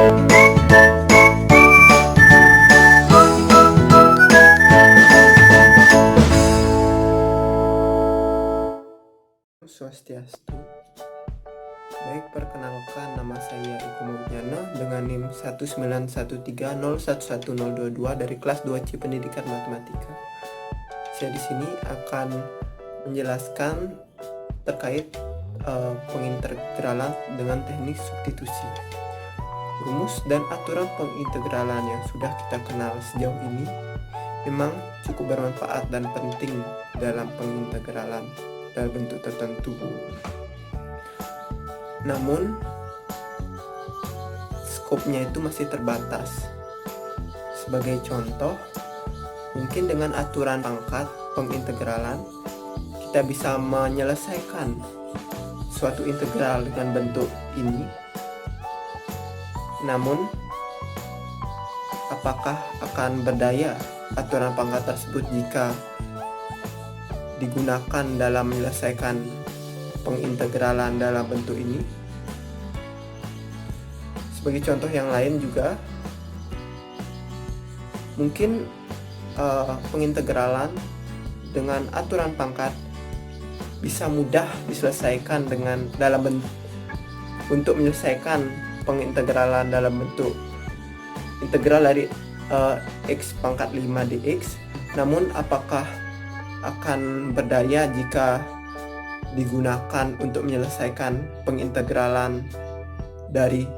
Swastiastu. Baik, perkenalkan, nama saya Iko Maudyana dengan NIM 19130111022 dari kelas 2C Pendidikan Matematika. Saya di sini akan menjelaskan terkait pengintegralan dengan teknik substitusi. Rumus dan aturan pengintegralan yang sudah kita kenal sejauh ini memang cukup bermanfaat dan penting dalam pengintegralan dalam bentuk tertentu. Namun skopnya itu masih terbatas. Sebagai contoh, mungkin dengan aturan pangkat pengintegralan kita bisa menyelesaikan suatu integral dengan bentuk ini. Namun apakah akan berdaya aturan pangkat tersebut jika digunakan dalam menyelesaikan pengintegralan dalam bentuk ini? Sebagai contoh yang lain juga, mungkin pengintegralan dengan aturan pangkat bisa mudah diselesaikan dengan untuk menyelesaikan pengintegralan dalam bentuk integral dari x pangkat 5 dx. Namun apakah akan berdaya jika digunakan untuk menyelesaikan pengintegralan dari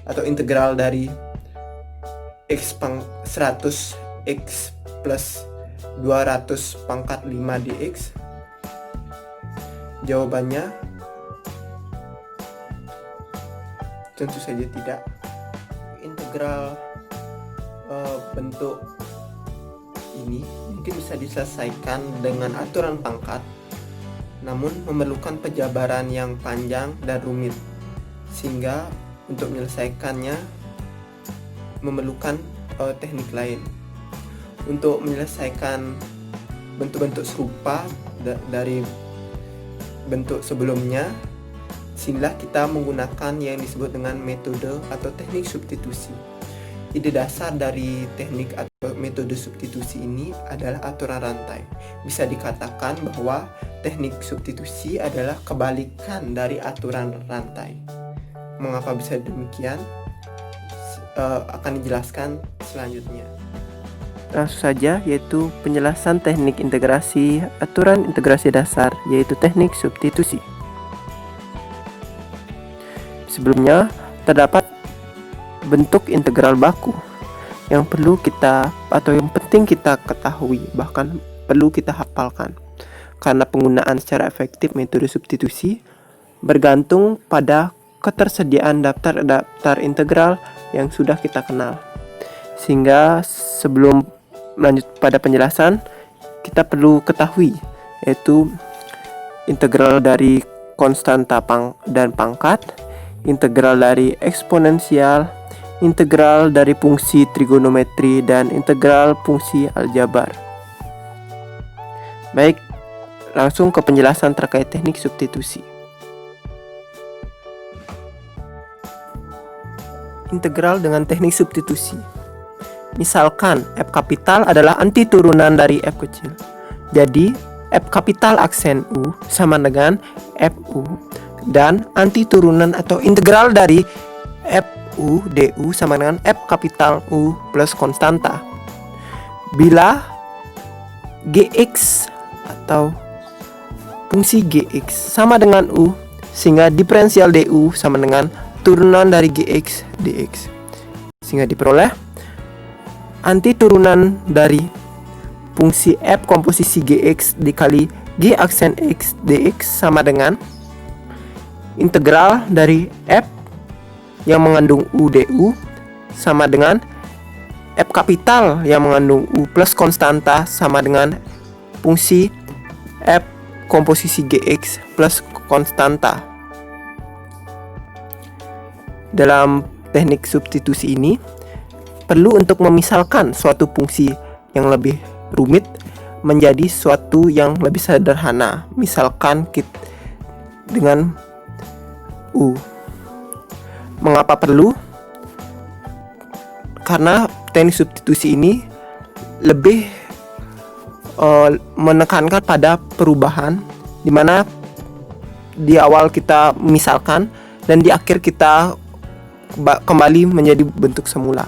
atau integral dari x 100 x plus 200 pangkat 5 dx? Jawabannya tentu saja tidak. Integral bentuk ini mungkin bisa diselesaikan dengan aturan pangkat, namun memerlukan penjabaran yang panjang dan rumit, sehingga untuk menyelesaikannya memerlukan teknik lain. Untuk menyelesaikan bentuk-bentuk serupa dari bentuk sebelumnya, sehingga kita menggunakan yang disebut dengan metode atau teknik substitusi. Ide dasar dari teknik atau metode substitusi ini adalah aturan rantai. Bisa dikatakan bahwa teknik substitusi adalah kebalikan dari aturan rantai. Mengapa bisa demikian? Akan dijelaskan selanjutnya. Langsung saja, yaitu penjelasan teknik integrasi, aturan integrasi dasar, yaitu teknik substitusi. Sebelumnya, terdapat bentuk integral baku yang perlu kita atau yang penting kita ketahui, bahkan perlu kita hafalkan, karena penggunaan secara efektif metode substitusi bergantung pada ketersediaan daftar integral yang sudah kita kenal. Sehingga sebelum lanjut pada penjelasan, kita perlu ketahui, yaitu integral dari konstanta dan pangkat, integral dari eksponensial, integral dari fungsi trigonometri, dan integral fungsi aljabar. Baik, langsung ke penjelasan terkait teknik substitusi. Integral dengan teknik substitusi. Misalkan F kapital adalah anti turunan dari F kecil. Jadi F kapital aksen U sama dengan FU, dan anti turunan atau integral dari FU DU sama dengan F kapital U plus konstanta. Bila Gx atau fungsi Gx sama dengan U, sehingga diferensial DU sama dengan turunan dari Gx dx. Sehingga diperoleh anti turunan dari fungsi F komposisi Gx dikali G aksen X dx sama dengan integral dari F yang mengandung U du sama dengan F kapital yang mengandung U plus konstanta sama dengan fungsi F komposisi Gx plus konstanta. Dalam teknik substitusi ini perlu untuk memisalkan suatu fungsi yang lebih rumit menjadi suatu yang lebih sederhana. Misalkan dengan U. Mengapa perlu? karena teknik substitusi ini lebih menekankan pada perubahan, dimana di awal kita misalkan dan di akhir kita kembali menjadi bentuk semula.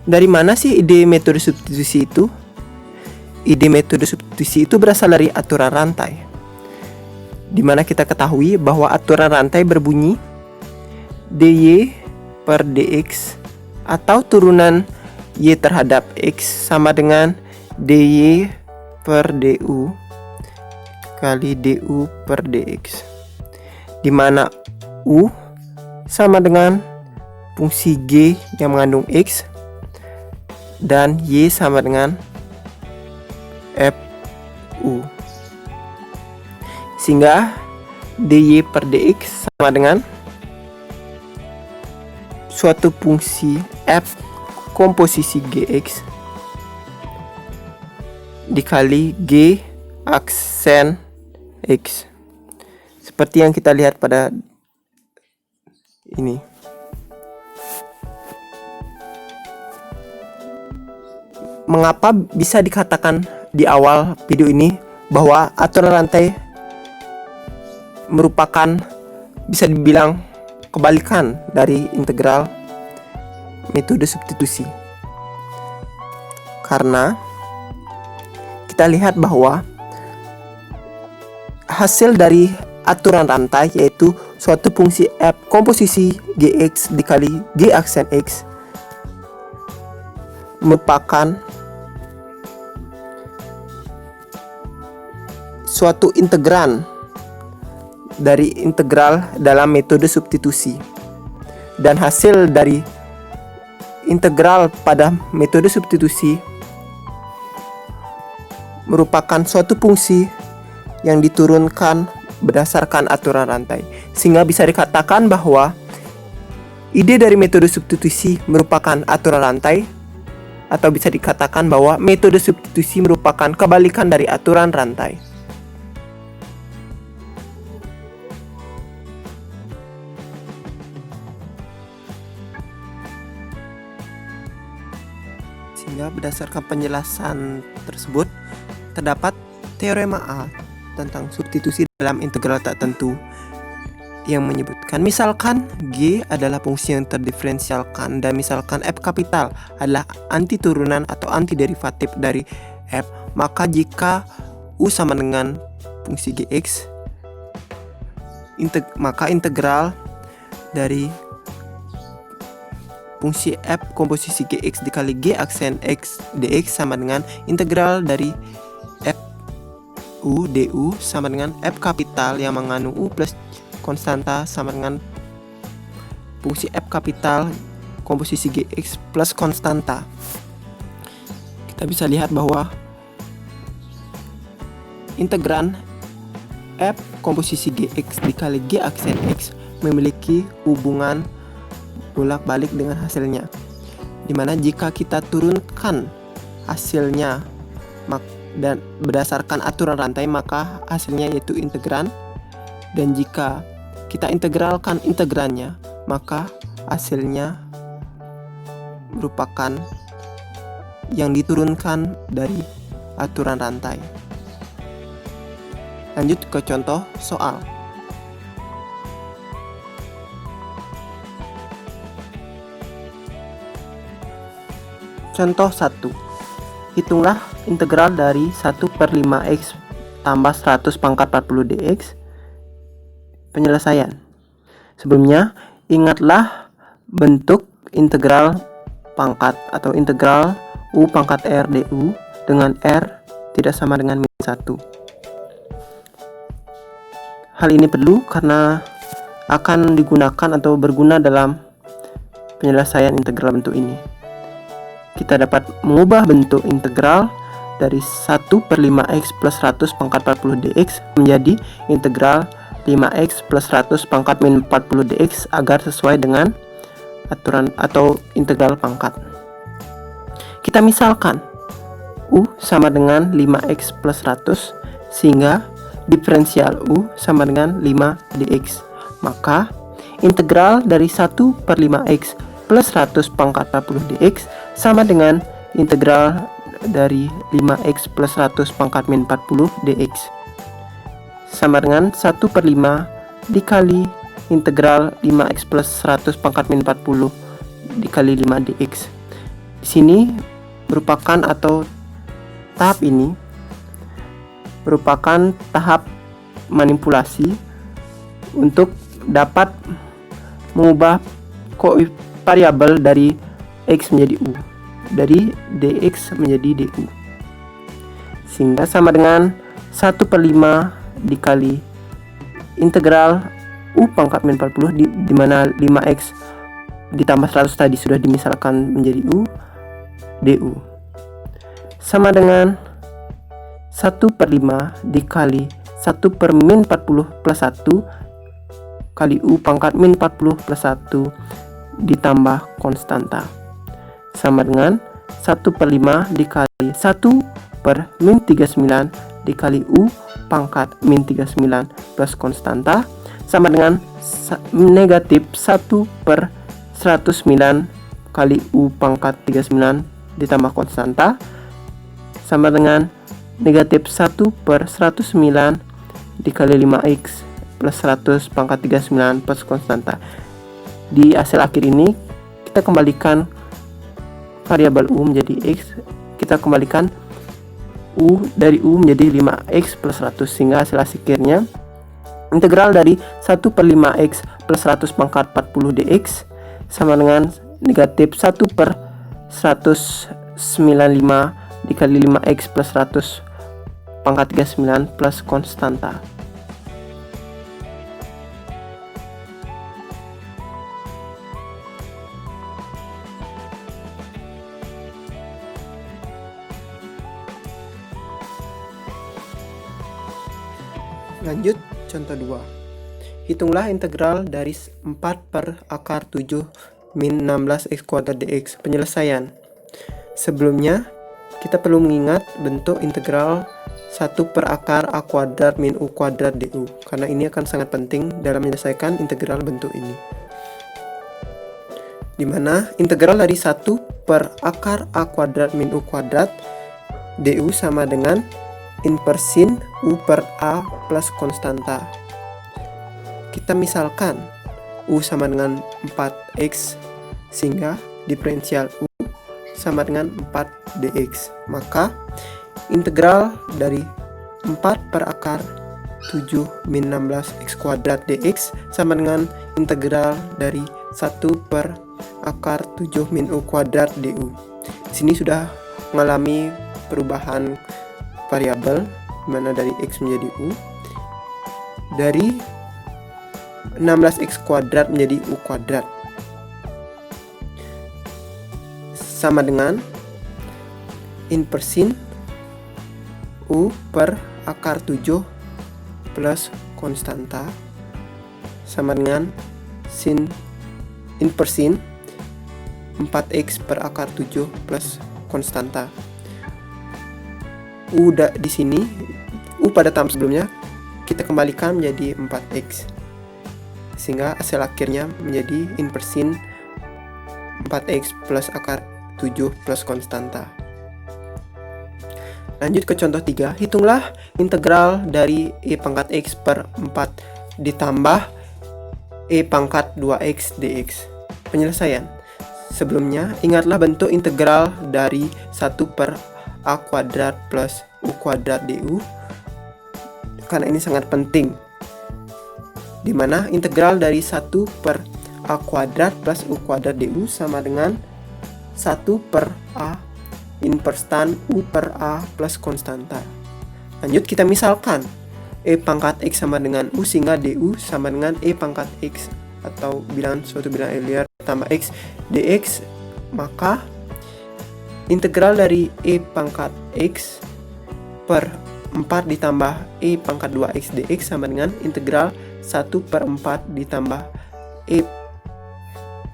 Dari mana sih ide metode substitusi itu? Ide metode substitusi itu berasal dari aturan rantai, dimana kita ketahui bahwa aturan rantai berbunyi dy per dx atau turunan y terhadap x sama dengan dy per du kali du per dx, dimana u sama dengan fungsi g yang mengandung x dan y sama dengan fu, sehingga dy per dx sama dengan suatu fungsi f komposisi gx dikali g aksen x, seperti yang kita lihat pada ini. Mengapa bisa dikatakan di awal video ini bahwa aturan rantai merupakan bisa dibilang kebalikan dari integral metode substitusi? Karena kita lihat bahwa hasil dari aturan rantai yaitu suatu fungsi f komposisi gx dikali g aksen x merupakan suatu integran dari integral dalam metode substitusi, dan hasil dari integral pada metode substitusi merupakan suatu fungsi yang diturunkan berdasarkan aturan rantai, sehingga bisa dikatakan bahwa ide dari metode substitusi merupakan aturan rantai, atau bisa dikatakan bahwa metode substitusi merupakan kebalikan dari aturan rantai. Sehingga berdasarkan penjelasan tersebut, terdapat teorema A tentang substitusi dalam integral tak tentu yang menyebutkan misalkan G adalah fungsi yang terdiferensialkan dan misalkan F kapital adalah anti turunan atau anti derivatif dari F, maka jika U sama dengan fungsi Gx, maka integral dari fungsi f komposisi gx dikali g aksen x dx sama dengan integral dari f u du sama dengan f kapital yang mengandung u plus konstanta sama dengan fungsi f kapital komposisi gx plus konstanta. Kita bisa lihat bahwa integran f komposisi gx dikali g aksen x memiliki hubungan bolak-balik dengan hasilnya, dimana jika kita turunkan hasilnya dan berdasarkan aturan rantai maka hasilnya yaitu integran, dan jika kita integralkan integrannya maka hasilnya merupakan yang diturunkan dari aturan rantai. Lanjut ke contoh soal. Contoh 1. Hitunglah integral dari 1/5x tambah 100 pangkat 40 dx. Penyelesaian. Sebelumnya, ingatlah bentuk integral pangkat atau integral u pangkat r du dengan r tidak sama dengan min 1. Hal ini perlu karena akan digunakan atau berguna dalam penyelesaian integral bentuk ini. Kita dapat mengubah bentuk integral dari 1/5x plus 100 pangkat 40 dx menjadi integral 5x plus 100 pangkat min 40 dx agar sesuai dengan aturan atau integral pangkat. Kita misalkan u sama dengan 5x plus 100 sehingga diferensial u sama dengan 5 dx. Maka integral dari 1/5x plus 100 pangkat 40 dx sama dengan integral dari 5x plus 100 pangkat min 40 dx sama dengan 1/5 dikali integral 5x plus 100 pangkat min 40 dikali 5 dx. Di sini merupakan atau tahap ini merupakan tahap manipulasi untuk dapat mengubah variabel dari x menjadi u, dari dx menjadi du, sehingga sama dengan 1/5 dikali integral u pangkat min 40 di mana 5x ditambah 100 tadi sudah dimisalkan menjadi u, du, sama dengan 1/5 dikali 1/min 40 plus 1 kali u pangkat min 40 plus 1 ditambah konstanta sama dengan 1/5 dikali 1/min 39 dikali u pangkat min 39 plus konstanta sama dengan negatif 1/109 kali u pangkat 39 ditambah konstanta sama dengan negatif 1/109 dikali 5x plus 100 pangkat 39 plus konstanta. Di hasil akhir ini kita kembalikan variabel u menjadi x, kita kembalikan u dari u menjadi 5x plus 100 sehingga hasil akhirnya integral dari 1/5x plus 100 pangkat 40 dx sama dengan negatif 1/195 dikali 5x plus 100 pangkat 39 plus konstanta. Lanjut contoh 2. Hitunglah integral dari 4/7 min 16x kuadrat dx. Penyelesaian. Sebelumnya kita perlu mengingat bentuk integral 1/a kuadrat min u kuadrat du, karena ini akan sangat penting dalam menyelesaikan integral bentuk ini, dimana integral dari 1/a kuadrat min u kuadrat du sama dengan inversin u/a plus konstanta. Kita misalkan u sama dengan 4x sehingga diferensial u sama dengan 4 dx, maka integral dari 4/7 min 16x kuadrat dx sama dengan integral dari 1/7 min u kuadrat du. Di sini sudah mengalami perubahan variabel dimana dari x menjadi u, dari 16x kuadrat menjadi u kuadrat sama dengan inversin u/7 plus konstanta sama dengan sin inversin 4x/7 plus konstanta. U di sini, u pada tahap sebelumnya kita kembalikan menjadi 4x sehingga hasil akhirnya menjadi inversin 4x plus akar 7 plus konstanta. Lanjut ke contoh 3. Hitunglah integral dari e pangkat x per 4 ditambah e pangkat 2x dx. Penyelesaian. Sebelumnya, ingatlah bentuk integral dari 1/a kuadrat plus u kuadrat du, karena ini sangat penting, dimana integral dari 1/a kuadrat plus u kuadrat du sama dengan 1/a inverse tan u/a plus konstanta. Lanjut kita misalkan e pangkat x sama dengan u sehingga du sama dengan e pangkat x atau suatu bilangan linear tambah x dx, maka integral dari e pangkat x per 4 ditambah e pangkat 2x dx sama dengan integral 1/4 ditambah e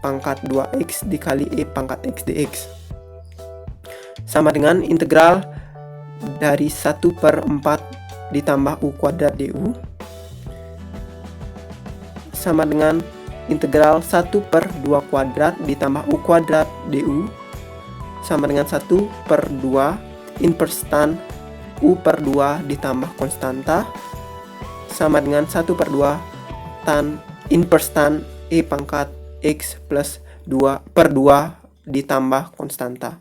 pangkat 2x dikali e pangkat x dx sama dengan integral dari 1/4 ditambah u kuadrat du sama dengan integral 1/2 kuadrat ditambah U kuadrat du sama dengan 1/2 inverse tan U/2 ditambah konstanta sama dengan 1/2 tan inverse tan E pangkat X plus 2/2 ditambah konstanta.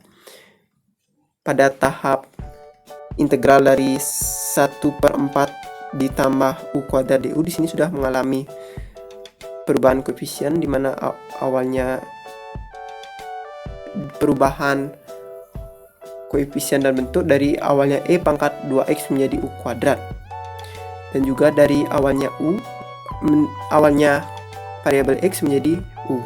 Pada tahap integral dari 1/4 ditambah U kuadrat du di sini sudah mengalami perubahan koefisien, di mana awalnya perubahan koefisien dan bentuk dari awalnya E pangkat 2X menjadi U kuadrat, dan juga dari awalnya awalnya variabel X menjadi U,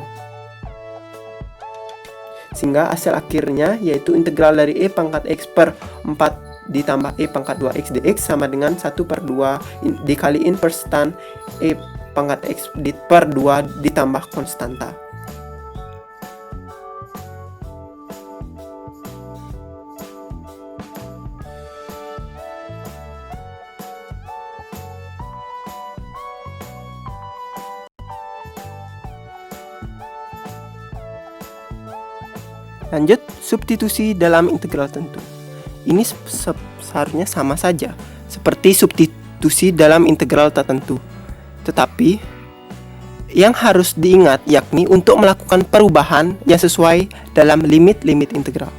sehingga hasil akhirnya yaitu integral dari E pangkat X per 4 ditambah E pangkat 2X dx sama dengan 1/2 dikali inverse tan E pangkat X per 2 ditambah konstanta. Lanjut, substitusi dalam integral tentu. Ini seharusnya sama saja seperti substitusi dalam integral tak tentu. Tetapi yang harus diingat yakni untuk melakukan perubahan yang sesuai dalam limit-limit integral.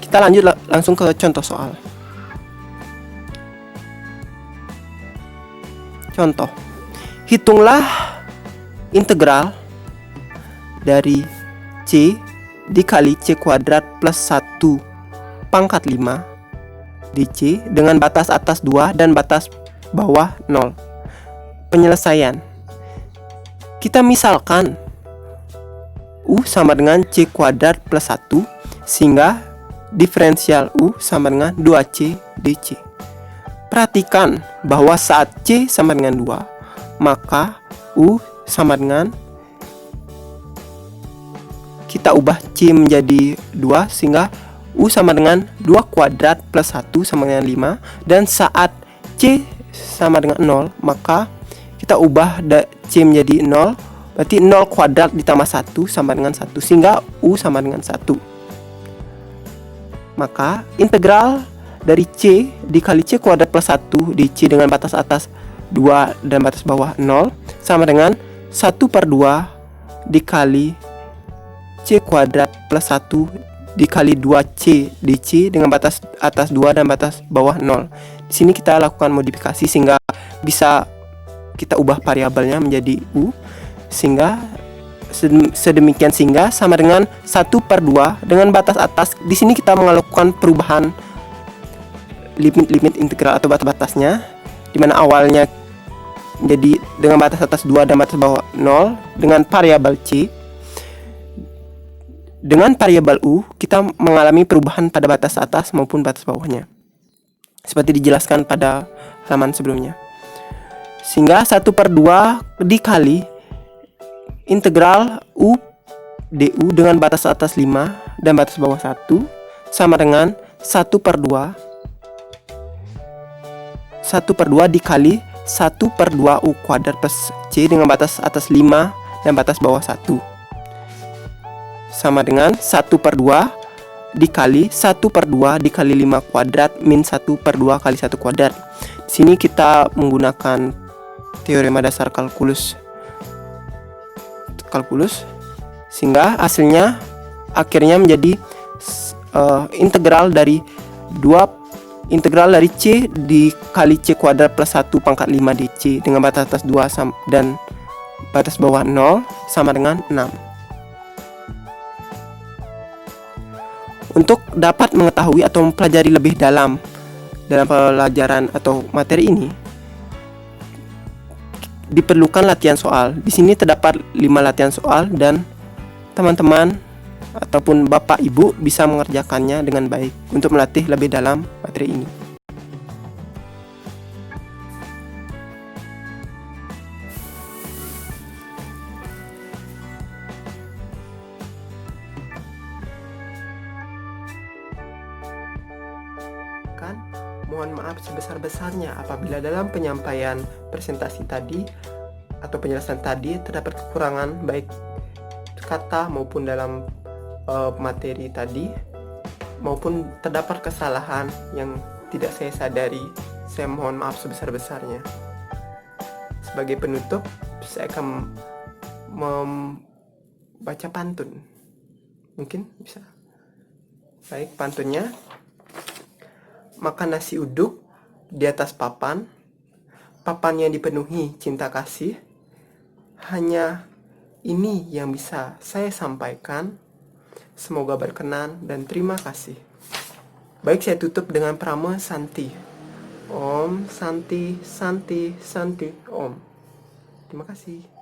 Kita lanjut langsung ke contoh soal. Contoh, hitunglah integral dari C dikali C kuadrat plus 1 pangkat 5 dc dengan batas atas 2 dan batas bawah 0. Penyelesaian. Kita misalkan U sama dengan C kuadrat plus 1, sehingga diferensial U sama dengan 2C dc. Perhatikan bahwa saat C sama dengan 2, maka U sama dengan, kita ubah C menjadi 2, sehingga U sama dengan 2 kuadrat plus 1 sama dengan 5. Dan saat C sama dengan 0, maka kita ubah C menjadi 0. Berarti 0 kuadrat ditambah 1 sama dengan 1, sehingga U sama dengan 1. Maka integral dari C dikali C kuadrat plus 1 dc dengan batas atas 2 dan batas bawah 0 sama dengan 1/2 dikali C kuadrat plus 1 dikali 2C dc dengan batas atas 2 dan batas bawah 0. Di sini kita lakukan modifikasi sehingga bisa kita ubah variabelnya menjadi U, sehingga sedemikian sehingga sama dengan 1/2 dengan batas atas. Di sini kita melakukan perubahan limit-limit integral atau batas-batasnya, di mana awalnya jadi dengan batas atas 2 dan batas bawah 0 dengan variabel C. Dengan variabel U, kita mengalami perubahan pada batas atas maupun batas bawahnya, seperti dijelaskan pada halaman sebelumnya. Sehingga 1/2 dikali integral U du dengan batas atas 5 dan batas bawah 1 sama dengan 1/2 dikali 1/2 U kuadrat plus C dengan batas atas 5 dan batas bawah 1 sama dengan 1/2 dikali 1/2 dikali 5 kuadrat min 1/2 kali 1 kuadrat. Di sini kita menggunakan teorema dasar kalkulus, sehingga hasilnya akhirnya menjadi integral dari C dikali C kuadrat plus 1 pangkat 5 dc dengan batas atas 2 dan batas bawah 0 sama dengan 6. Untuk dapat mengetahui atau mempelajari lebih dalam pelajaran atau materi ini, diperlukan latihan soal. Di sini terdapat 5 latihan soal dan teman-teman ataupun Bapak Ibu bisa mengerjakannya dengan baik untuk melatih lebih dalam materi ini. Mohon maaf sebesar-besarnya apabila dalam penyampaian presentasi tadi atau penjelasan tadi terdapat kekurangan baik kata maupun dalam materi tadi, maupun terdapat kesalahan yang tidak saya sadari, saya mohon maaf sebesar-besarnya. Sebagai penutup, saya akan membaca pantun. Mungkin bisa. Baik, pantunnya. Makan nasi uduk di atas papan, papannya dipenuhi cinta kasih. Hanya ini yang bisa saya sampaikan. Semoga berkenan dan terima kasih. Baik, saya tutup dengan Prama Santi. Om Santi Santi Santi Om. Terima kasih.